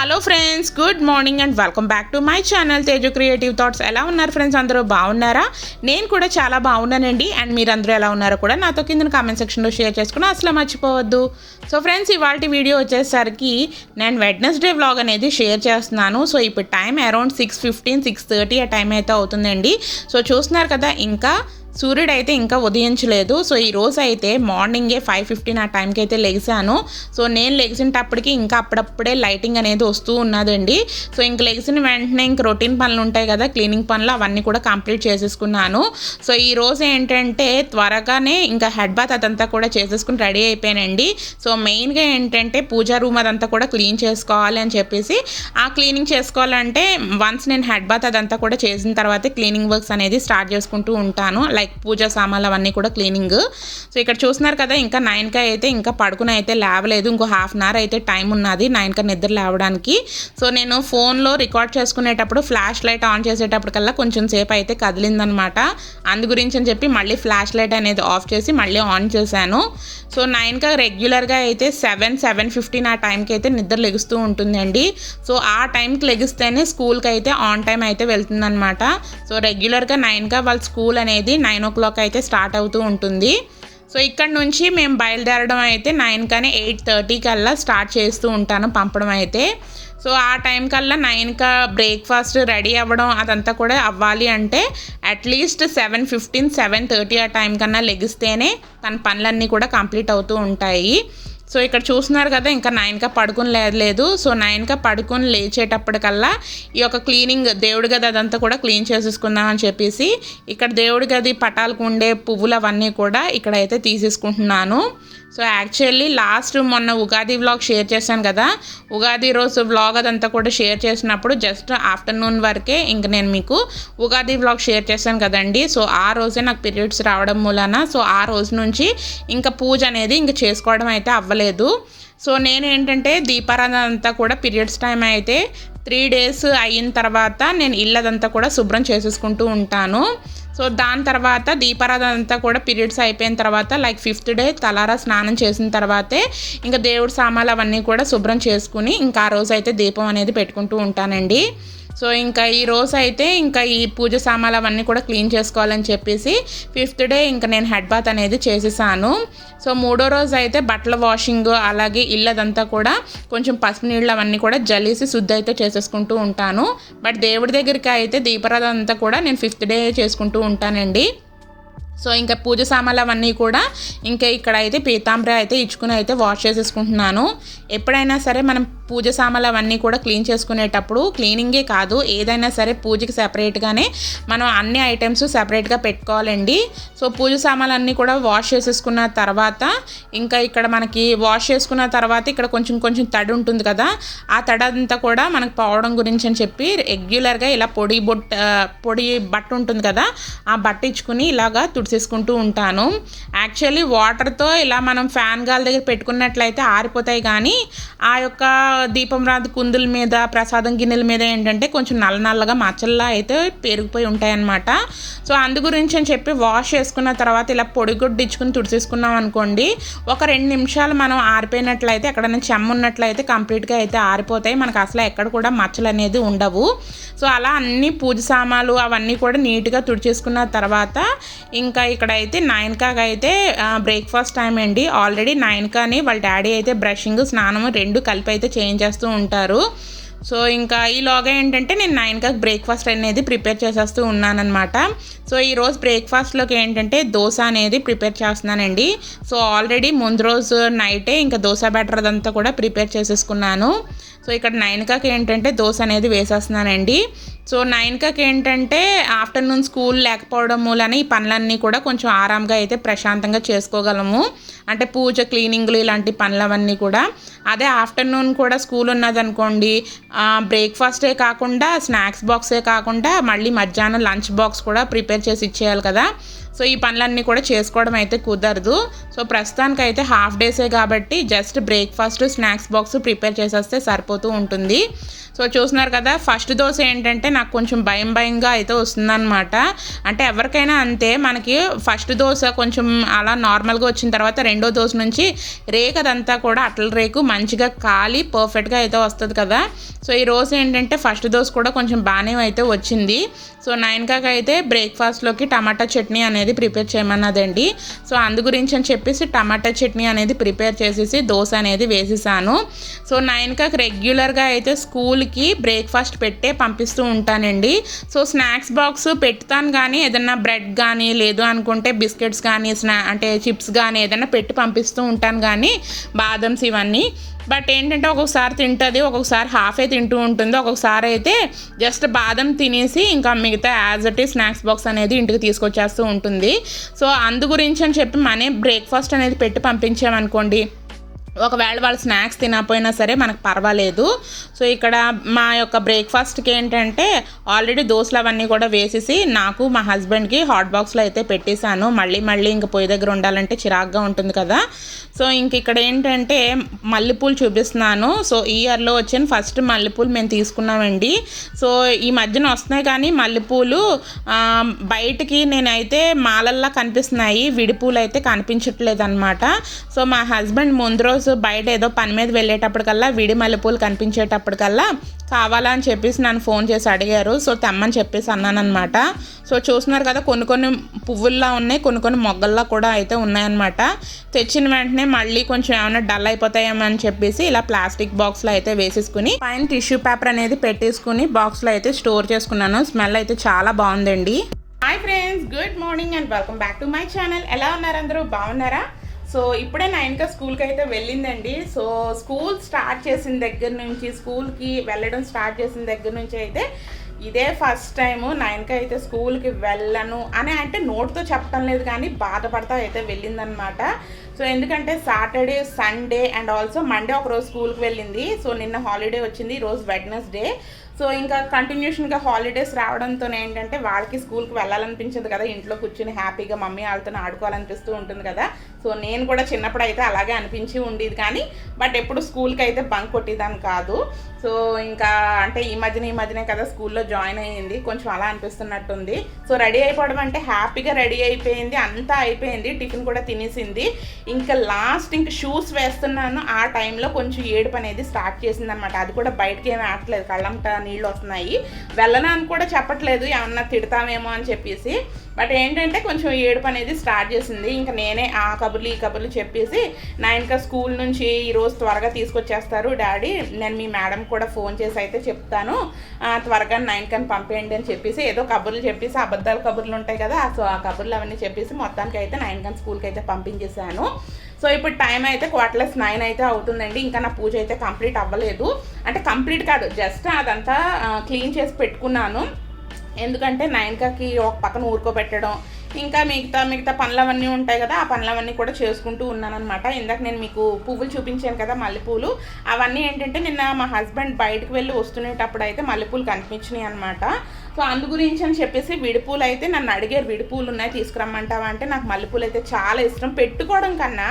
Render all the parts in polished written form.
Hello friends, good morning and welcome back to my channel Teju creative thoughts. ఎలా ఉన్నారు friends? అందరూ బాగున్నారా? నేను కూడా చాలా బాగున్నానండి. అండ్ మీరందరూ ఎలా ఉన్నారో కూడా నాతో కింద కామెంట్ సెక్షన్లో షేర్ చేసుకుని అసలు మర్చిపోవద్దు. సో ఫ్రెండ్స్, ఇవాళ వీడియో వచ్చేసరికి నేను వెడ్నెస్డే వ్లాగ్ అనేది షేర్ చేస్తున్నాను. సో ఇప్పుడు టైం అరౌండ్ 6:15, 6:30 ఆ టైం అయితే అవుతుందండి. సో చూస్తున్నారు కదా, ఇంకా సూర్యుడు అయితే ఇంకా ఉదయించలేదు. సో ఈ రోజు అయితే మార్నింగే 5:15 ఆ టైంకి అయితే లెగిసాను. సో నేను లెగిసినప్పటికీ ఇంకా అప్పుడప్పుడే లైటింగ్ అనేది వస్తూ ఉన్నదండి. సో ఇంక లెగిసిన వెంటనే ఇంక రొటీన్ పనులు ఉంటాయి కదా, క్లీనింగ్ పనులు, అవన్నీ కూడా కంప్లీట్ చేసేసుకున్నాను. సో ఈ రోజు ఏంటంటే త్వరగానే ఇంకా హెడ్ బాత్ అదంతా కూడా చేసేసుకుని రెడీ అయిపోయానండి. సో మెయిన్గా ఏంటంటే పూజా రూమ్ అదంతా కూడా క్లీన్ చేసుకోవాలి అని చెప్పేసి, ఆ క్లీనింగ్ చేసుకోవాలంటే వన్స్ నేను హెడ్ బాత్ అదంతా కూడా చేసిన తర్వాత క్లీనింగ్ వర్క్స్ అనేది స్టార్ట్ చేసుకుంటూ ఉంటాను. లైక్ పూజా సామాన్లు అవన్నీ కూడా క్లీనింగ్. సో ఇక్కడ చూస్తున్నారు కదా, ఇంకా 9కి అయితే ఇంకా పడుకుని అయితే లేవలేదు. ఇంకో హాఫ్ అన్ అవర్ అయితే టైం ఉన్నది 9కి నిద్ర లేవడానికి. సో నేను ఫోన్లో రికార్డ్ చేసుకునేటప్పుడు ఫ్లాష్ లైట్ ఆన్ చేసేటప్పటికల్లా కొంచెం సేపు అయితే కదిలిందనమాట. అందు గురించి అని చెప్పి మళ్ళీ ఫ్లాష్ లైట్ అనేది ఆఫ్ చేసి మళ్ళీ ఆన్ చేశాను. సో 9కి రెగ్యులర్గా అయితే 7:15 ఆ టైంకి అయితే నిద్ర లెగుస్తూ ఉంటుందండి. సో ఆ టైంకి లెగిస్తేనే స్కూల్కి అయితే ఆన్ టైం అయితే వెళ్తుందనమాట. సో రెగ్యులర్గా 9కి వాళ్ళ స్కూల్ అనేది 9 o'clock అయితే స్టార్ట్ అవుతూ ఉంటుంది. సో ఇక్కడ నుంచి మేము బయలుదేరడం అయితే 9 కానీ 8:30 కల్లా స్టార్ట్ చేస్తూ ఉంటాను పంపడం అయితే. సో ఆ టైం కల్లా 9కి బ్రేక్ఫాస్ట్ రెడీ అవ్వడం అదంతా కూడా అవ్వాలి అంటే అట్లీస్ట్ 7:15, 7:30 ఆ టైం కన్నా లెగిస్తేనే తన పనులన్నీ కూడా కంప్లీట్ అవుతూ ఉంటాయి. సో ఇక్కడ చూస్తున్నారు కదా, ఇంకా 9కి పడుకుని లేదు. సో 9కి పడుకుని లేచేటప్పటికల్లా ఈ యొక్క క్లీనింగ్, దేవుడి గది అదంతా కూడా క్లీన్ చేసేసుకుందాం అని చెప్పేసి ఇక్కడ దేవుడి గది పటాలకు ఉండే పువ్వులు అవన్నీ కూడా ఇక్కడైతే తీసేసుకుంటున్నాను. సో యాక్చువల్లీ మొన్న ఉగాది వ్లాగ్ షేర్ చేశాను కదా, ఉగాది రోజు వ్లాగ్ అదంతా కూడా షేర్ చేసినప్పుడు జస్ట్ ఆఫ్టర్నూన్ వరకే ఇంక నేను మీకు ఉగాది వ్లాగ్ షేర్ చేశాను కదండి. సో ఆ రోజే నాకు పీరియడ్స్ రావడం మూలన సో ఆ రోజు నుంచి ఇంకా పూజ అనేది ఇంక చేసుకోవడం అయితే అవ్వలేదు. సో నేను ఏంటంటే దీపారాధన అంతా కూడా పీరియడ్స్ టైం అయితే 3 days అయిన తర్వాత నేను ఇల్లదంతా కూడా శుభ్రం చేసేసుకుంటూ ఉంటాను. సో దాని తర్వాత దీపారాధన అంతా కూడా పీరియడ్స్ అయిపోయిన తర్వాత లైక్ 5th day తలారా స్నానం చేసిన తర్వాతే ఇంకా దేవుడి సామాన్లు అవన్నీ కూడా శుభ్రం చేసుకుని ఇంకా ఆ రోజు అయితే దీపం అనేది పెట్టుకుంటూ ఉంటానండి. సో ఇంకా ఈ రోజు అయితే ఇంకా ఈ పూజ సామాన్లు అవన్నీ కూడా క్లీన్ చేసుకోవాలని చెప్పేసి 5th day ఇంకా నేను హెడ్ బాత్ అనేది చేసేసాను. సో 3వ రోజు అయితే బట్టల వాషింగ్, అలాగే ఇల్లదంతా కూడా కొంచెం పసుపు నీళ్ళు అవన్నీ కూడా జల్లేసి శుద్ధి అయితే చేసేసుకుంటూ ఉంటాను. బట్ దేవుడి దగ్గరికి అయితే దీపారాధన అంతా కూడా నేను 5th day చేసుకుంటూ ఉంటానండి. సో ఇంకా పూజ సామాన్లు అవన్నీ కూడా ఇంకా ఇక్కడ అయితే పీతాంబర అయితే ఇచ్చుకుని అయితే వాష్ చేసేసుకుంటున్నాను. ఎప్పుడైనా సరే మనం పూజ సామాన్లు అవన్నీ కూడా క్లీన్ చేసుకునేటప్పుడు క్లీనింగే కాదు, ఏదైనా సరే పూజకి సెపరేట్గానే మనం అన్ని ఐటమ్స్ సెపరేట్గా పెట్టుకోవాలండి. సో పూజ సామాన్లు అన్నీ కూడా వాష్ చేసేసుకున్న తర్వాత ఇంకా ఇక్కడ మనకి వాష్ చేసుకున్న తర్వాత ఇక్కడ కొంచెం కొంచెం తడి ఉంటుంది కదా, ఆ తడి అంతా కూడా మనకు పోవడం గురించి అని చెప్పి రెగ్యులర్గా ఇలా పొడి బట్ట ఉంటుంది కదా, ఆ బట్ట ఇచ్చుకుని ఇలాగా తుడిసేసుకుంటూ ఉంటాను. యాక్చువల్లీ వాటర్తో ఇలా మనం ఫ్యాన్ గాలి దగ్గర పెట్టుకున్నట్లయితే ఆరిపోతాయి, కానీ ఆ యొక్క దీపం రాతి కుందుల మీద, ప్రసాదం గిన్నెల మీద ఏంటంటే కొంచెం నల్లగా మచ్చల్లా అయితే పెరిగిపోయి ఉంటాయన్నమాట. సో అందు గురించి అని చెప్పి వాష్ చేసుకున్న తర్వాత ఇలా పొడిగుడ్డు ఇచ్చుకుని తుడిసేసుకున్నాం అనుకోండి, ఒక 2 నిమిషాలు మనం ఆరిపోయినట్లయితే ఎక్కడైనా చెమ్మ ఉన్నట్లయితే కంప్లీట్గా అయితే ఆరిపోతాయి, మనకు అసలు ఎక్కడ కూడా మచ్చలు అనేది ఉండవు. సో అలా అన్ని పూజ సామాన్లు అవన్నీ కూడా నీట్గా తుడిచేసుకున్న తర్వాత ఇంకా ఇక్కడైతే 9కి అయితే బ్రేక్ఫాస్ట్ టైం అండి. ఆల్రెడీ 9కి వాళ్ళ డాడీ అయితే బ్రషింగ్, స్నానం 2 కలిపి అయితే చేయించేస్తూ ఉంటారు. సో ఇంకా ఈలోగా ఏంటంటే నేను 9కి బ్రేక్ఫాస్ట్ అనేది ప్రిపేర్ చేసేస్తూ ఉన్నానన్నమాట. సో ఈరోజు బ్రేక్ఫాస్ట్లోకి ఏంటంటే దోశ అనేది ప్రిపేర్ చేస్తున్నానండి. సో ఆల్రెడీ ముందు రోజు నైటే ఇంకా దోశ బ్యాటర్ అదంతా కూడా ప్రిపేర్ చేసేసుకున్నాను. సో ఇక్కడ 9కి ఏంటంటే దోశ అనేది వేసేస్తున్నానండి. సో 9కి ఏంటంటే ఆఫ్టర్నూన్ స్కూల్ లేకపోవడం మూలన ఈ పనులన్నీ కూడా కొంచెం ఆరాంగా అయితే ప్రశాంతంగా చేసుకోగలము. అంటే పూజ, క్లీనింగ్లు ఇలాంటి పనులు అవన్నీ కూడా. అదే ఆఫ్టర్నూన్ కూడా స్కూల్ ఉన్నదనుకోండి, బ్రేక్ఫాస్టే కాకుండా స్నాక్స్ బాక్సే కాకుండా మళ్ళీ మధ్యాహ్నం లంచ్ బాక్స్ కూడా ప్రిపేర్ చేసి ఇచ్చేయాలి కదా. సో ఈ పనులన్నీ కూడా చేసుకోవడం అయితే కుదరదు. సో ప్రస్తుతానికి అయితే హాఫ్ డేసే కాబట్టి just breakfast, snacks box prepare చేసేస్తే సరిపోతూ ఉంటుంది. సో చూస్తున్నారు కదా, ఫస్ట్ దోశ ఏంటంటే నాకు కొంచెం భయంగా అయితే వస్తుందన్నమాట. అంటే ఎవరికైనా అంతే, మనకి ఫస్ట్ దోశ కొంచెం అలా నార్మల్గా వచ్చిన తర్వాత రెండో దోశ నుంచి రేకదంతా కూడా అట్ల రేకు మంచిగా కాలి పర్ఫెక్ట్గా అయితే వస్తుంది కదా. సో ఈరోజు ఏంటంటే ఫస్ట్ దోశ కూడా కొంచెం బాగానే అయితే వచ్చింది. సో నైన్కాకి అయితే బ్రేక్ఫాస్ట్లోకి టమాటా చట్నీ అనేది ప్రిపేర్ చేయమన్నదండి. సో అందు గురించి అని చెప్పేసి టమాటా చట్నీ అనేది ప్రిపేర్ చేసేసి దోశ అనేది వేసేసాను. సో నైన్కాకి రెగ్యులర్గా అయితే స్కూల్కి బ్రేక్ఫాస్ట్ పెట్టే పంపిస్తూ ఉంటానండి. సో స్నాక్స్ బాక్స్ పెడతాను, కానీ ఏదన్నా బ్రెడ్ కానీ లేదు అనుకుంటే బిస్కెట్స్ కానీ అంటే చిప్స్ కానీ ఏదైనా పెట్టి పంపిస్తూ ఉంటాను, కానీ బాదమ్స్ ఇవన్నీ. బట్ ఏంటంటే ఒక్కొక్కసారి తింటుంది, ఒక్కొక్కసారి హాఫే తింటూ ఉంటుంది, ఒక్కొక్కసారి అయితే జస్ట్ బాదం తినేసి ఇంకా మిగతా as it is snacks box అనేది ఇంటికి తీసుకొచ్చేస్తూ ఉంటుంది. సో అందు గురించి అని చెప్పి మనే బ్రేక్ఫాస్ట్ అనేది పెట్టి పంపించామనుకోండి, ఒకవేళ వాళ్ళు స్నాక్స్ తినకపోయినా సరే మనకు పర్వాలేదు. సో ఇక్కడ మా యొక్క బ్రేక్ఫాస్ట్కి ఏంటంటే ఆల్రెడీ దోశలు అవన్నీ కూడా వేసేసి నాకు మా హస్బెండ్కి హాట్ బాక్స్లో అయితే పెట్టేశాను. మళ్ళీ ఇంక పొయ్యి దగ్గర ఉండాలంటే చిరాగ్గా ఉంటుంది కదా. సో ఇంక ఇక్కడ ఏంటంటే మల్లెపూలు చూపిస్తున్నాను. సో ఈ ఇయర్లో వచ్చిన ఫస్ట్ మల్లెపూలు మేము తీసుకున్నామండి. సో ఈ మధ్యన వస్తున్నాయి, కానీ మల్లెపూలు బయటికి నేనైతే మాలల్లా కనిపిస్తున్నాయి, విడిపూలు అయితే కనిపించట్లేదు అనమాట. సో మా హస్బెండ్ ముందు రోజు బయట ఏదో పని మీద వెళ్ళేటప్పటికల్లా విడి మల్లెపూలు కనిపించేటప్పటికల్లా కావాలా అని చెప్పేసి నన్ను ఫోన్ చేసి అడిగారు. సో తెమ్మని చెప్పేసి అన్నాను అనమాట. సో చూస్తున్నారు కదా, కొన్ని పువ్వుల్లా ఉన్నాయి, కొన్ని మొగ్గల్లా కూడా అయితే ఉన్నాయన్నమాట. తెచ్చిన వెంటనే మళ్ళీ కొంచెం ఏమైనా డల్ అయిపోతాయేమో అని చెప్పేసి ఇలా ప్లాస్టిక్ బాక్స్లో అయితే వేసేసుకుని పైన టిష్యూ పేపర్ అనేది పెట్టేసుకుని బాక్స్లో అయితే స్టోర్ చేసుకున్నాను. స్మెల్ అయితే చాలా బాగుందండి. Hi friends, good morning and welcome back to my channel. ఎలా ఉన్నారు అందరూ, బాగున్నారా? సో ఇప్పుడే నైన్కా స్కూల్కి అయితే వెళ్ళిందండి. సో స్కూల్ స్టార్ట్ చేసిన దగ్గర నుంచి, స్కూల్కి వెళ్ళడం స్టార్ట్ చేసిన దగ్గర నుంచి అయితే ఇదే ఫస్ట్ టైము నైన్కా అయితే స్కూల్కి వెళ్ళను అని అంటే నోట్తో చెప్పడం లేదు, కానీ బాధపడతా అయితే వెళ్ళిందనమాట. సో ఎందుకంటే Saturday, Sunday and also Monday ఒకరోజు స్కూల్కి వెళ్ళింది. సో నిన్న హాలిడే వచ్చింది, ఈరోజు వెడ్నెస్డే. సో ఇంకా కంటిన్యూషన్గా హాలిడేస్ రావడంతో ఏంటంటే వాళ్ళకి స్కూల్కి వెళ్ళాలనిపించింది కదా, ఇంట్లో కూర్చుని హ్యాపీగా మమ్మీ వాళ్ళతో ఆడుకోవాలనిపిస్తూ ఉంటుంది కదా. సో నేను కూడా చిన్నప్పుడు అయితే అలాగే అనిపించి ఉండేది, కానీ బట్ ఎప్పుడు స్కూల్కి అయితే బంక్ కొట్టేదాన్ని కాదు. సో ఇంకా అంటే ఈ మధ్యనే కదా స్కూల్లో జాయిన్ అయ్యింది, కొంచెం అలా అనిపిస్తున్నట్టుంది. సో రెడీ అయిపోవడం అంటే హ్యాపీగా రెడీ అయిపోయింది, అంతా అయిపోయింది, టిఫిన్ కూడా తినేసింది. ఇంకా లాస్ట్ ఇంక షూస్ వేస్తున్నాను, ఆ టైంలో కొంచెం ఏడుపు అనేది స్టార్ట్ చేసింది అనమాట. అది కూడా బయటకి ఏమీ ఆడట్లేదు, కళ్ళంట నీళ్ళు వస్తున్నాయి. వెళ్ళను అని కూడా చెప్పట్లేదు, ఏమన్నా తిడతామేమో అని చెప్పేసి. బట్ ఏంటంటే కొంచెం ఏడుపు అనేది స్టార్ట్ చేసింది. ఇంకా నేనే ఆ కబుర్లు ఈ కబుర్లు చెప్పేసి నైన్కా స్కూల్ నుంచి ఈరోజు త్వరగా తీసుకొచ్చేస్తారు డాడీ, నేను మీ మేడం కూడా ఫోన్ చేసి అయితే చెప్తాను, త్వరగా నైన్కాని పంపేయండి అని చెప్పేసి ఏదో కబుర్లు చెప్పేసి, అబద్ధాలు కబుర్లు ఉంటాయి కదా, సో ఆ కబుర్లు అవన్నీ చెప్పేసి మొత్తానికి అయితే నైన్కాని స్కూల్కి అయితే పంపించేశాను. సో ఇప్పుడు టైం అయితే 9:15 అయితే అవుతుందండి. ఇంకా నా పూజ అయితే కంప్లీట్ అవ్వలేదు, అంటే కంప్లీట్ కాదు, జస్ట్ అదంతా క్లీన్ చేసి పెట్టుకున్నాను. ఎందుకంటే నైన్కాకి ఒక పక్కన ఊరుకోబెట్టడం, ఇంకా మిగతా పనులవన్నీ ఉంటాయి కదా, ఆ పనులవన్నీ కూడా చేసుకుంటూ ఉన్నానమాట. ఇందాక నేను మీకు పువ్వులు చూపించాను కదా, మల్లెపూలు, అవన్నీ ఏంటంటే నిన్న మా హస్బెండ్ బయటకు వెళ్ళి వస్తునేటప్పుడు అయితే మల్లెపూలు కనిపించినాయి అనమాట. సో అందు గురించి అని చెప్పేసి విడిపూలు అయితే నన్ను అడిగారు, విడిపూలు ఉన్నాయి తీసుకురమ్మంటావా అంటే, నాకు మల్లెపూలు అయితే చాలా ఇష్టం. పెట్టుకోవడం కన్నా,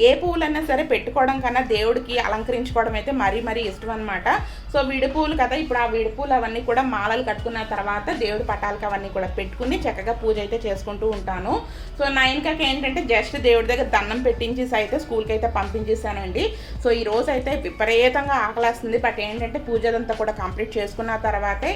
ఏ పువ్వులన్నా సరే పెట్టుకోవడం కన్నా దేవుడికి అలంకరించుకోవడం అయితే మరీ ఇష్టం అనమాట. సో విడిపూలు కదా, ఇప్పుడు ఆ విడిపూలు అవన్నీ కూడా మాలలు కట్టుకున్న తర్వాత దేవుడి పటాలకి అవన్నీ కూడా పెట్టుకుని చక్కగా పూజ అయితే చేసుకుంటూ ఉంటాను. సో నైన్కాకి ఏంటంటే జస్ట్ దేవుడి దగ్గర దండం పెట్టించేసి అయితే స్కూల్కి అయితే పంపించేసానండి. సో ఈ రోజు అయితే విపరీతంగా ఆకలేస్తుంది, బట్ ఏంటంటే పూజ అంతా కూడా కంప్లీట్ చేసుకున్న తర్వాతే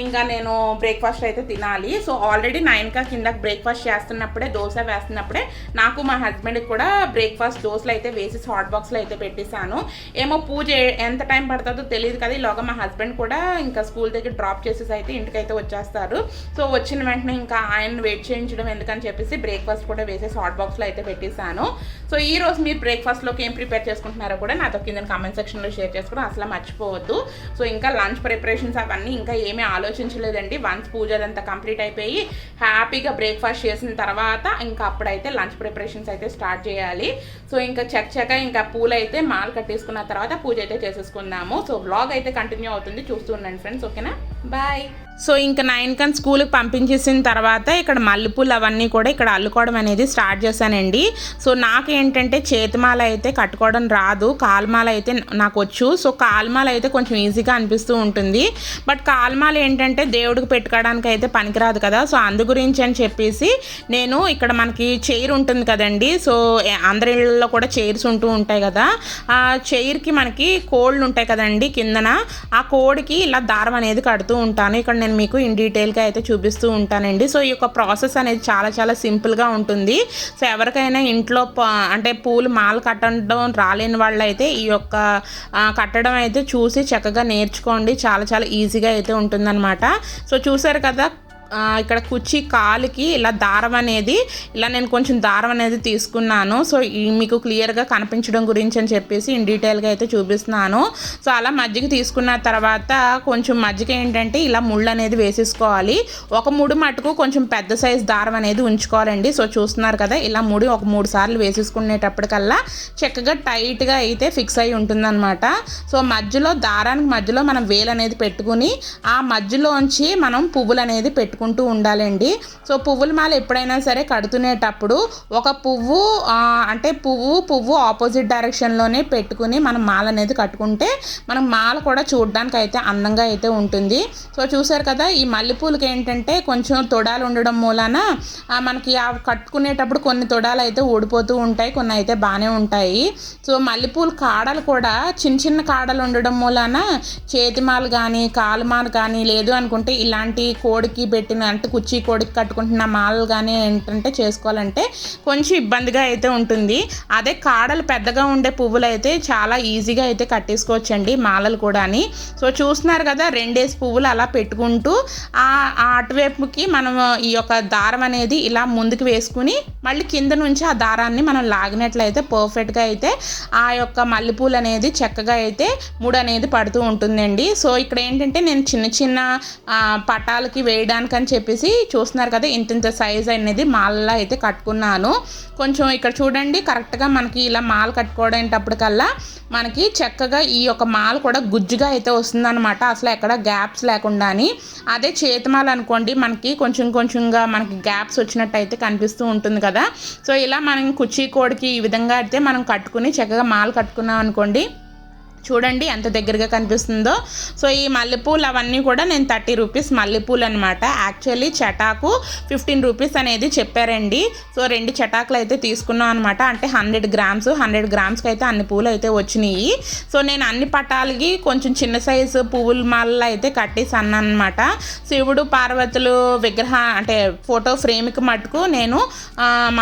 ఇంకా నేను బ్రేక్ఫాస్ట్ అయితే తినాలి. సో ఆల్రెడీ నైన్కా కిందకి బ్రేక్ఫాస్ట్ చేస్తున్నప్పుడే, దోశ వేస్తున్నప్పుడే నాకు మా హస్బెండ్కి కూడా బ్రేక్ఫాస్ట్ దోశలు అయితే వేసి హాట్ బాక్స్లో అయితే పెట్టేశాను. ఏమో పూజ ఎంత టైం పడుతుందో తెలియదు కదా, ఈలోగా మా హస్బెండ్ కూడా ఇంకా స్కూల్ దగ్గర డ్రాప్ చేసేసి అయితే ఇంటికైతే వచ్చేస్తారు. సో వచ్చిన వెంటనే ఇంకా ఆయన వెయిట్ చేయించడం ఎందుకని చెప్పేసి బ్రేక్ఫాస్ట్ కూడా వేసేసి హాట్ బాక్స్లో అయితే పెట్టేశాను. సో ఈ రోజు మీరు బ్రేక్ఫాస్ట్లోకి ఏం ప్రిపేర్ చేసుకుంటున్నారో కూడా నాతో కింద కామెంట్ సెక్షన్లో షేర్ చేసుకోవడం అసలు మర్చిపోవద్దు. సో ఇంకా లంచ్ ప్రిపరేషన్స్ అవన్నీ ఇంకా ఏమీ ఆలోచించలేదండి. వన్స్ పూజ అంతా కంప్లీట్ అయిపోయి హ్యాపీగా బ్రేక్ఫాస్ట్ చేసిన తర్వాత ఇంకా అప్పుడైతే లంచ్ ప్రిపరేషన్స్ అయితే స్టార్ట్ చేయాలి. సో ఇంకా చక్కగా ఇంకా పూలు అయితే మాల కట్టేసుకున్న తర్వాత పూజ అయితే చేసేసుకుందాము. సో వ్లాగ్ అయితే కంటిన్యూ అవుతుంది, చూస్తూ ఉండండి ఫ్రెండ్స్, ఓకేనా. బాయ్. సో ఇంకా 9 స్కూల్కి పంపించేసిన తర్వాత ఇక్కడ మల్లెపూలు అవన్నీ కూడా ఇక్కడ అల్లుకోవడం అనేది స్టార్ట్ చేశానండి. సో నాకేంటంటే చేతిమాల అయితే కట్టుకోవడం రాదు, కాలుమాల అయితే నాకు వచ్చు. సో కాలుమాల అయితే కొంచెం ఈజీగా అనిపిస్తూ ఉంటుంది. బట్ కాలుమాల ఏంటంటే దేవుడికి పెట్టుకోవడానికి అయితే పనికిరాదు కదా. సో అందు గురించి అని చెప్పేసి నేను ఇక్కడ మనకి చైర్ ఉంటుంది కదండి. సో అందరి ఇళ్ళల్లో కూడా చైర్స్ ఉంటూ ఉంటాయి కదా. ఆ చైర్కి మనకి కోళ్ళు ఉంటాయి కదండి కిందన. ఆ కోడికి ఇలా దారం అనేది కడుతూ ఉంటాను. ఇక్కడ నేను మీకు ఇన్ డీటెయిల్గా అయితే చూపిస్తూ ఉంటానండి. సో ఈ యొక్క ప్రాసెస్ అనేది చాలా చాలా సింపుల్గా ఉంటుంది. సో ఎవరికైనా ఇంట్లో అంటే పూలు మాల కట్టడం రాలేని వాళ్ళు అయితే ఈ యొక్క కట్టడం అయితే చూసి చక్కగా నేర్చుకోండి. చాలా చాలా ఈజీగా అయితే ఉంటుందన్నమాట. సో చూసారు కదా, ఇక్కడ కుర్చీ కాలుకి ఇలా దారం అనేది ఇలా నేను కొంచెం దారం అనేది తీసుకున్నాను. సో మీకు క్లియర్గా కనిపించడం గురించి అని చెప్పేసి ఇన్ డీటెయిల్గా అయితే చూపిస్తున్నాను. సో అలా మజ్జిగ తీసుకున్న తర్వాత కొంచెం మజ్జిగ ఏంటంటే ఇలా ముళ్ళు అనేది వేసేసుకోవాలి. ఒక ముడి మటుకు కొంచెం పెద్ద సైజ్ దారం అనేది ఉంచుకోవాలండి. సో చూస్తున్నారు కదా, ఇలా ముడి ఒక 3 సార్లు వేసేసుకునేటప్పటికల్లా చక్కగా టైట్గా అయితే ఫిక్స్ అయి ఉంటుందన్నమాట. సో మధ్యలో దారానికి మధ్యలో మనం వేలు అనేది పెట్టుకుని ఆ మధ్యలోంచి మనం పువ్వులు అనేది పెట్టుకుంటూ ఉండాలండి. సో పువ్వుల మాల ఎప్పుడైనా సరే కడుతునేటప్పుడు ఒక పువ్వు అంటే పువ్వు ఆపోజిట్ డైరెక్షన్లోనే పెట్టుకుని మనం మాల అనేది కట్టుకుంటే మనం మాల కూడా చూడడానికి అయితే అందంగా అయితే ఉంటుంది. సో చూసారు కదా, ఈ మల్లెపూలకి ఏంటంటే కొంచెం తొడాలు ఉండడం మూలాన మనకి ఆ కట్టుకునేటప్పుడు కొన్ని తొడాలు అయితే ఊడిపోతూ ఉంటాయి, కొన్ని అయితే బాగానే ఉంటాయి. సో మల్లెపూల కాడలు కూడా చిన్న చిన్న కాడలు ఉండడం మూలాన చేతిమాలు కానీ కాలుమాలు కానీ లేదు అనుకుంటే ఇలాంటి కోడికి పెట్టిన అంటే కుర్చీ కోడికి కట్టుకుంటున్న మాలలు కానీ ఏంటంటే చేసుకోవాలంటే కొంచెం ఇబ్బందిగా అయితే ఉంటుంది. అదే కాడలు పెద్దగా ఉండే పువ్వులు అయితే చాలా ఈజీగా అయితే కట్టేసుకోవచ్చండి మాలలు కూడా. సో చూస్తున్నారు కదా, 2 పువ్వులు అలా పెట్టుకుంటూ అటువైపుకి మనం ఈ యొక్క దారం అనేది ఇలా ముందుకు వేసుకుని మళ్ళీ కింద నుంచి ఆ దారాన్ని మనం లాగినట్లయితే పర్ఫెక్ట్గా అయితే ఆ యొక్క మల్లెపూలు అనేది చక్కగా అయితే ముడి అనేది పడుతూ ఉంటుందండి. సో ఇక్కడ ఏంటంటే నేను చిన్న చిన్న పటాలకి వేయడానికి అని చెప్పేసి చూస్తున్నారు కదా, ఇంత సైజ్ అనేది మాలలా అయితే కట్టుకున్నాను. కొంచెం ఇక్కడ చూడండి, కరెక్ట్గా మనకి ఇలా మాల కట్టుకోవడంటప్పటికల్లా మనకి చక్కగా ఈ యొక్క మాల కూడా గుజ్జుగా అయితే వస్తుందన్నమాట, అసలు ఎక్కడ గ్యాప్స్ లేకుండా. అదే చేతిమాల అనుకోండి, మనకి కొంచెం కొంచెంగా మనకి గ్యాప్స్ వచ్చినట్టు అయితే కనిపిస్తూ ఉంటుంది కదా. సో ఇలా మనం కుర్చీ కోడికి ఈ విధంగా అయితే మనం కట్టుకుని చక్కగా మాల కట్టుకున్నాం అనుకోండి, చూడండి ఎంత దగ్గరగా కనిపిస్తుందో. సో ఈ మల్లెపూలు అవన్నీ కూడా నేను 30 రూపీస్ మల్లెపూలు అనమాట. యాక్చువల్లీ చటాకు 15 రూపీస్ అనేది చెప్పారండి. సో 2 చటాకులు అయితే తీసుకున్నాం అనమాట. అంటే 100 గ్రామ్స్కి అయితే అన్ని పూలు అయితే వచ్చినాయి. సో నేను అన్ని పటాలకి కొంచెం చిన్న సైజు పువ్వుల మాలలో అయితే కట్టేసాను అనమాట. శివుడు పార్వతులు అంటే ఫోటో ఫ్రేమ్కి మటుకు నేను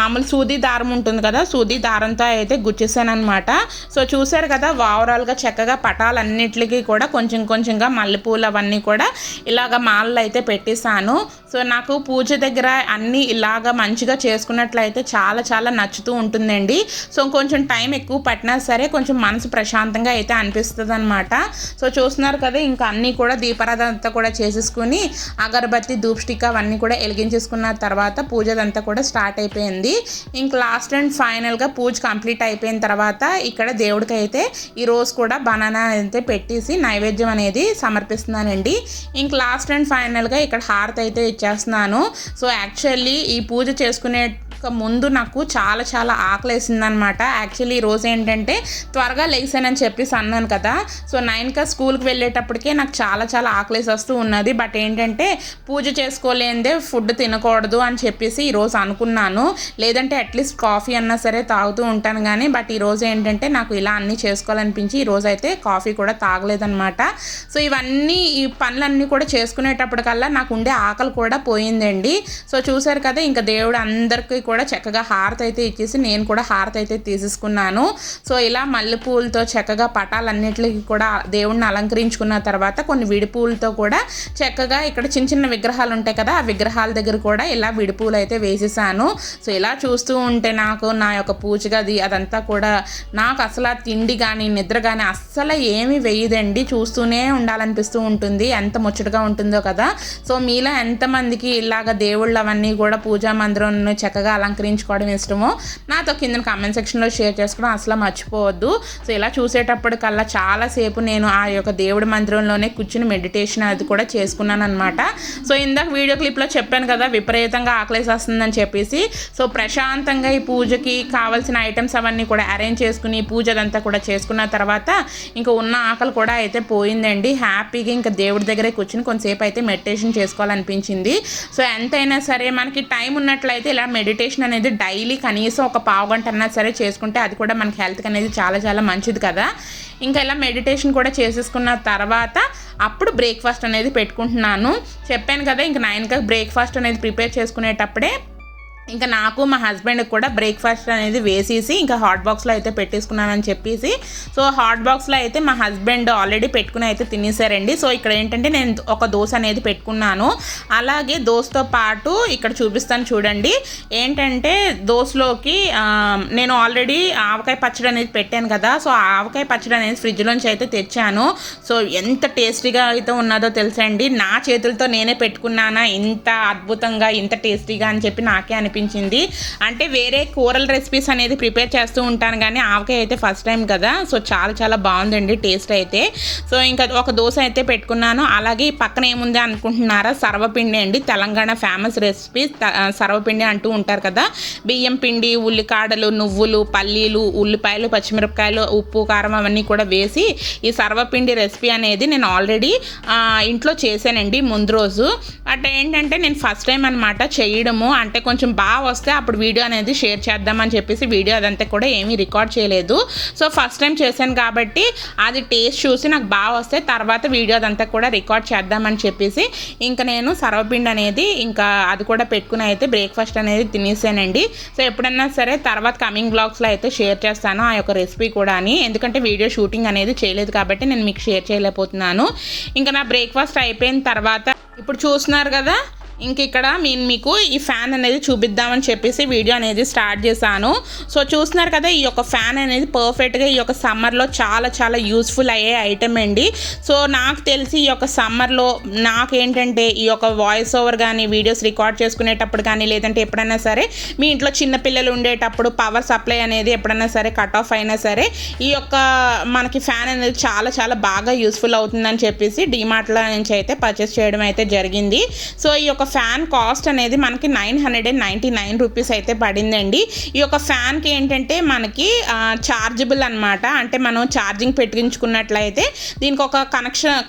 మామూలు సూది దారం ఉంటుంది కదా, సూది దారంతో అయితే గుచ్చేసాను అనమాట. సో చూసారు కదా, ఓవరాల్గా చక్కగా పటాలన్నిటికీ కూడా కొంచెం కొంచెంగా మల్లెపూలు అవన్నీ కూడా ఇలాగ మాలలు అయితే పెట్టేశాను. సో నాకు పూజ దగ్గర అన్నీ ఇలాగ మంచిగా చేసుకున్నట్లయితే చాలా చాలా నచ్చుతూ ఉంటుందండి. సో కొంచెం టైం ఎక్కువ పట్టినా సరే కొంచెం మనసు ప్రశాంతంగా అయితే అనిపిస్తుంది అనమాట. సో చూస్తున్నారు కదా, ఇంకా అన్నీ కూడా దీపారాధన అంతా కూడా చేసేసుకుని అగరబత్తి ధూప్ స్టిక్ అవన్నీ కూడా వెలిగించేసుకున్న తర్వాత పూజదంతా కూడా స్టార్ట్ అయిపోయింది. ఇంక లాస్ట్ అండ్ ఫైనల్గా పూజ కంప్లీట్ అయిపోయిన తర్వాత ఇక్కడ దేవుడికి అయితే ఈరోజు కూడా బనానా అయితే పెట్టేసి నైవేద్యం అనేది సమర్పిస్తున్నానండి. ఇంక లాస్ట్ అండ్ ఫైనల్గా ఇక్కడ హారతి అయితే ఇచ్చేస్తున్నాను. సో యాక్చువల్లీ ఈ పూజ చేసుకునే ముందు నాకు చాలా చాలా ఆకలేసిందనమాట. యాక్చువల్లీ ఈరోజు ఏంటంటే త్వరగా లేసానని చెప్పేసి అన్నాను కదా. సో 9 స్కూల్కి వెళ్ళేటప్పటికే నాకు చాలా చాలా ఆకలేసి వస్తూ ఉన్నది. బట్ ఏంటంటే పూజ చేసుకోలేందే ఫుడ్ తినకూడదు అని చెప్పేసి ఈరోజు అనుకున్నాను. లేదంటే అట్లీస్ట్ కాఫీ అన్నా సరే తాగుతూ ఉంటాను కానీ, బట్ ఈరోజు ఏంటంటే నాకు ఇలా అన్నీ చేసుకోవాలనిపించి ఈరోజు అయితే కాఫీ కూడా తాగలేదనమాట. సో ఇవన్నీ ఈ పనులన్నీ కూడా చేసుకునేటప్పటికల్లా నాకు ఉండే ఆకలి కూడా పోయిందండి. సో చూసారు కదా, ఇంకా దేవుడు అందరికీ కూడా చక్కగా హారతి అయితే ఇచ్చేసి నేను కూడా హారతి అయితే తీసేసుకున్నాను. సో ఇలా మల్లెపూలతో చక్కగా పటాలన్నిటికీ కూడా దేవుడిని అలంకరించుకున్న తర్వాత కొన్ని విడిపూలతో కూడా చక్కగా ఇక్కడ చిన్న చిన్న విగ్రహాలు ఉంటాయి కదా, ఆ విగ్రహాల దగ్గర కూడా ఇలా విడిపూలు అయితే వేసేసాను. సో ఇలా చూస్తూ ఉంటే నాకు నా యొక్క పూజ గది అదంతా కూడా నాకు అసలు ఆ తిండి కానీ నిద్ర కానీ అస్సలు ఏమీ వేయదండి. చూస్తూనే ఉండాలనిపిస్తూ ఉంటుంది, ఎంత ముచ్చటగా ఉంటుందో కదా. సో మీలో ఎంతమందికి ఇలాగ దేవుళ్ళు అవన్నీ కూడా పూజా మందిరం చక్కగా అలంకరించుకోవడం ఇష్టమో నాతో కింద కామెంట్ సెక్షన్లో షేర్ చేసుకోవడం అసలు మర్చిపోవద్దు. సో ఇలా చూసేటప్పటికల్లా చాలాసేపు నేను ఆ యొక్క దేవుడి మందిరంలోనే కూర్చుని మెడిటేషన్ అది కూడా చేసుకున్నాను అనమాట. సో ఇందాక వీడియో క్లిప్లో చెప్పాను కదా విపరీతంగా ఆకలేసేస్తుందని చెప్పేసి. సో ప్రశాంతంగా ఈ పూజకి కావాల్సిన ఐటమ్స్ అవన్నీ కూడా అరేంజ్ చేసుకుని పూజ అదంతా కూడా చేసుకున్న తర్వాత ఇంకా ఉన్న ఆకలి కూడా అయితే పోయిందండి. హ్యాపీగా ఇంకా దేవుడి దగ్గరే కూర్చుని కొంతసేపు అయితే మెడిటేషన్ చేసుకోవాలనిపించింది. సో ఎంతైనా సరే మనకి టైం ఉన్నట్లయితే ఇలా మెడిటేషన్ అనేది డైలీ కనీసం ఒక పావు గంట అన్నా సరే చేసుకుంటే అది కూడా మనకి హెల్త్కి అనేది చాలా చాలా మంచిది కదా. ఇంకా ఇలా మెడిటేషన్ కూడా చేసేసుకున్న తర్వాత అప్పుడు బ్రేక్ఫాస్ట్ అనేది పెట్టుకుంటున్నాను. చెప్పాను కదా ఇంకా 9కి బ్రేక్ఫాస్ట్ అనేది ప్రిపేర్ చేసుకునేటప్పుడే ఇంకా నాకు మా హస్బెండ్కి కూడా బ్రేక్ఫాస్ట్ అనేది వేసేసి ఇంకా హాట్ బాక్స్లో అయితే పెట్టేసుకున్నానని చెప్పేసి. సో హాట్ బాక్స్లో అయితే మా హస్బెండ్ ఆల్రెడీ పెట్టుకుని అయితే తినేసారండి. సో ఇక్కడ ఏంటంటే నేను ఒక దోశ అనేది పెట్టుకున్నాను. అలాగే దోశతో పాటు ఇక్కడ చూపిస్తాను చూడండి. ఏంటంటే దోశలోకి నేను ఆల్రెడీ ఆవకాయ పచ్చడి అనేది పెట్టాను కదా. సో ఆ ఆవకాయ పచ్చడి అనేది ఫ్రిడ్జ్లోంచి అయితే తెచ్చాను. సో ఎంత టేస్టీగా అయితే ఉన్నదో తెలుసండి. నా చేతులతో నేనే పెట్టుకున్నానా ఇంత అద్భుతంగా ఇంత టేస్టీగా అని చెప్పి నాకే అనిపించింది. అంటే వేరే కూరల రెసిపీస్ అనేది ప్రిపేర్ చేస్తూ ఉంటాను కానీ ఆవకాయ అయితే ఫస్ట్ టైం కదా. సో చాలా చాలా బాగుందండి టేస్ట్ అయితే. సో ఇంకా ఒక దోశ అయితే పెట్టుకున్నాను. అలాగే పక్కన ఏముంది అనుకుంటున్నారా, సర్వపిండి అండి. తెలంగాణ ఫేమస్ రెసిపీ సర్వపిండి అంటూ ఉంటారు కదా. బియ్యం పిండి, ఉల్లికాడలు, నువ్వులు, పల్లీలు, ఉల్లిపాయలు, పచ్చిమిరపకాయలు, ఉప్పు, కారం అవన్నీ కూడా వేసి ఈ సర్వపిండి రెసిపీ అనేది నేను ఆల్రెడీ ఇంట్లో చేశానండి ముందు రోజు. అంటే ఏంటంటే నేను ఫస్ట్ టైం అనమాట చేయడము. అంటే కొంచెం బాగా వస్తే అప్పుడు వీడియో అనేది షేర్ చేద్దామని చెప్పేసి వీడియో అదంతా కూడా ఏమీ రికార్డ్ చేయలేదు. సో ఫస్ట్ టైం చేశాను కాబట్టి అది టేస్ట్ చూసి నాకు బాగా వస్తే తర్వాత వీడియో అదంతా కూడా రికార్డ్ చేద్దామని చెప్పేసి ఇంకా నేను సర్వపిండి అనేది ఇంకా అది కూడా పెట్టుకుని అయితే బ్రేక్ఫాస్ట్ అనేది తినేసానండి. సో ఎప్పుడన్నా సరే తర్వాత కమింగ్ బ్లాగ్స్లో అయితే షేర్ చేస్తాను ఆ యొక్క రెసిపీ కూడా అని. ఎందుకంటే వీడియో షూటింగ్ అనేది చేయలేదు కాబట్టి నేను మీకు షేర్ చేయలేకపోతున్నాను. ఇంకా నా బ్రేక్ఫాస్ట్ అయిపోయిన తర్వాత ఇప్పుడు చూస్తున్నారు కదా ఇంక ఇక్కడ నేను మీకు ఈ ఫ్యాన్ అనేది చూపిద్దామని చెప్పేసి వీడియో అనేది స్టార్ట్ చేశాను. సో చూస్తున్నారు కదా ఈ యొక్క ఫ్యాన్ అనేది పర్ఫెక్ట్గా ఈ యొక్క సమ్మర్లో చాలా చాలా యూస్ఫుల్ అయ్యే ఐటమ్ అండి. సో నాకు తెలిసి ఈ యొక్క సమ్మర్లో నాకేంటంటే ఈ యొక్క వాయిస్ ఓవర్ కానీ వీడియోస్ రికార్డ్ చేసుకునేటప్పుడు కానీ లేదంటే ఎప్పుడైనా సరే మీ ఇంట్లో చిన్నపిల్లలు ఉండేటప్పుడు పవర్ సప్లై అనేది ఎప్పుడైనా సరే కట్ ఆఫ్ అయినా సరే ఈ యొక్క మనకి ఫ్యాన్ అనేది చాలా చాలా బాగా యూస్ఫుల్ అవుతుందని చెప్పేసి డిమార్ట్లో నుంచి అయితే పర్చేస్ చేయడం అయితే జరిగింది. సో ఈ యొక్క ఫ్యాన్ కాస్ట్ అనేది మనకి 999 రూపీస్ అయితే పడిందండి. ఈ యొక్క ఫ్యాన్కి ఏంటంటే మనకి చార్జబుల్ అనమాట. అంటే మనం ఛార్జింగ్ పెట్టించుకున్నట్లయితే దీనికి ఒక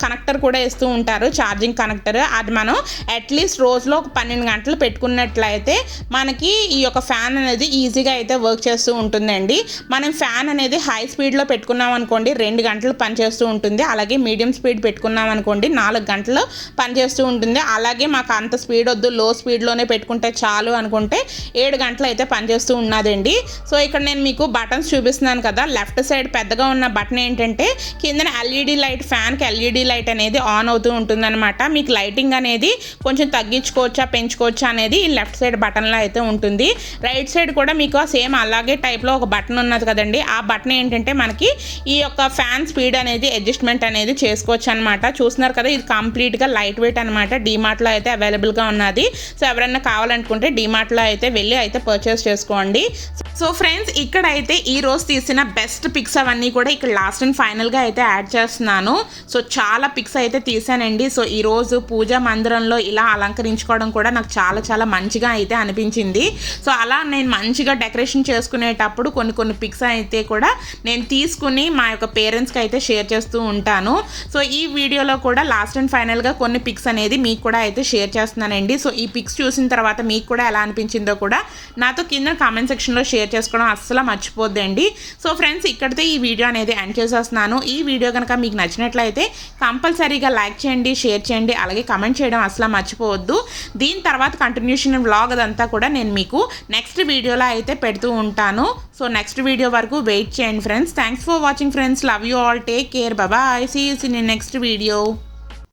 కనెక్టర్ కూడా ఇస్తూ ఉంటారు, ఛార్జింగ్ కనెక్టర్. అది మనం అట్లీస్ట్ రోజులో ఒక 12 గంటలు పెట్టుకున్నట్లయితే మనకి ఈ యొక్క ఫ్యాన్ అనేది ఈజీగా అయితే వర్క్ చేస్తూ ఉంటుందండి. మనం ఫ్యాన్ అనేది హై స్పీడ్లో పెట్టుకున్నాం అనుకోండి 2 గంటలు పనిచేస్తూ ఉంటుంది. అలాగే మీడియం స్పీడ్ పెట్టుకున్నాం అనుకోండి 4 గంటలు పనిచేస్తూ ఉంటుంది. అలాగే మాకు అంత స్పీడ్ వద్దు, లో స్పీడ్లోనే పెట్టుకుంటే చాలు అనుకుంటే 7 గంటలు అయితే పనిచేస్తూ ఉన్నదండి. సో ఇక్కడ నేను మీకు బటన్స్ చూపిస్తున్నాను కదా. లెఫ్ట్ సైడ్ పెద్దగా ఉన్న బటన్ ఏంటంటే కిందన ఎల్ఈడి లైట్, ఫ్యాన్కి ఎల్ఈడి లైట్ అనేది ఆన్ అవుతూ ఉంటుందన్నమాట. మీకు లైటింగ్ అనేది కొంచెం తగ్గించుకోవచ్చా పెంచుకోవచ్చా అనేది ఈ లెఫ్ట్ సైడ్ బటన్లో అయితే ఉంటుంది. రైట్ సైడ్ కూడా మీకు సేమ్ అలాగే టైప్లో ఒక బటన్ ఉన్నది కదండి. ఆ బటన్ ఏంటంటే మనకి ఈ యొక్క ఫ్యాన్ స్పీడ్ అనేది అడ్జస్ట్మెంట్ అనేది చేసుకోవచ్చు అనమాట. చూస్తున్నారు కదా ఇది కంప్లీట్గా లైట్ వెయిట్ అనమాట. డిమార్ట్లో అయితే అవైలబుల్గా ఉన్నది. సో ఎవరైనా కావాలనుకుంటే డిమార్ట్లో అయితే వెళ్ళి అయితే పర్చేస్ చేసుకోండి. సో ఫ్రెండ్స్ ఇక్కడైతే ఈ రోజు తీసిన బెస్ట్ పిక్స్ అవన్నీ కూడా ఇక్కడ లాస్ట్ అండ్ ఫైనల్గా అయితే యాడ్ చేస్తున్నాను. సో చాలా పిక్స్ అయితే తీసానండి. సో ఈరోజు పూజా మందిరంలో ఇలా అలంకరించుకోవడం కూడా నాకు చాలా చాలా మంచిగా అయితే అనిపించింది. సో అలా నేను మంచిగా డెకరేషన్ చేసుకునేటప్పుడు కొన్ని పిక్స్ అయితే కూడా నేను తీసుకుని మా యొక్క పేరెంట్స్కి అయితే షేర్ చేస్తూ ఉంటాను. సో ఈ వీడియోలో కూడా లాస్ట్ అండ్ ఫైనల్గా కొన్ని పిక్స్ అనేది మీకు కూడా అయితే షేర్ చేస్తున్నానండి. సో ఈ పిక్స్ చూసిన తర్వాత మీకు కూడా ఎలా అనిపించిందో కూడా నాతో కింద కామెంట్ సెక్షన్లో షేర్ చేసుకోవడం అస్సలు మర్చిపోద్దండి. సో ఫ్రెండ్స్ ఇక్కడితో ఈ వీడియో అనేది ఎండ్ చేసేస్తున్నాను. ఈ వీడియో కనుక మీకు నచ్చినట్లయితే కంపల్సరీగా లైక్ చేయండి, షేర్ చేయండి, అలాగే కమెంట్ చేయడం అస్సలు మర్చిపోవద్దు. దీని తర్వాత కంటిన్యూషన్ వ్లాగ్ అదంతా కూడా నేను మీకు నెక్స్ట్ వీడియోలో అయితే పెడుతూ ఉంటాను. సో నెక్స్ట్ వీడియో వరకు వెయిట్ చేయండి friends. Thanks for watching friends. Love you all. Take care. Bye. See you in next video.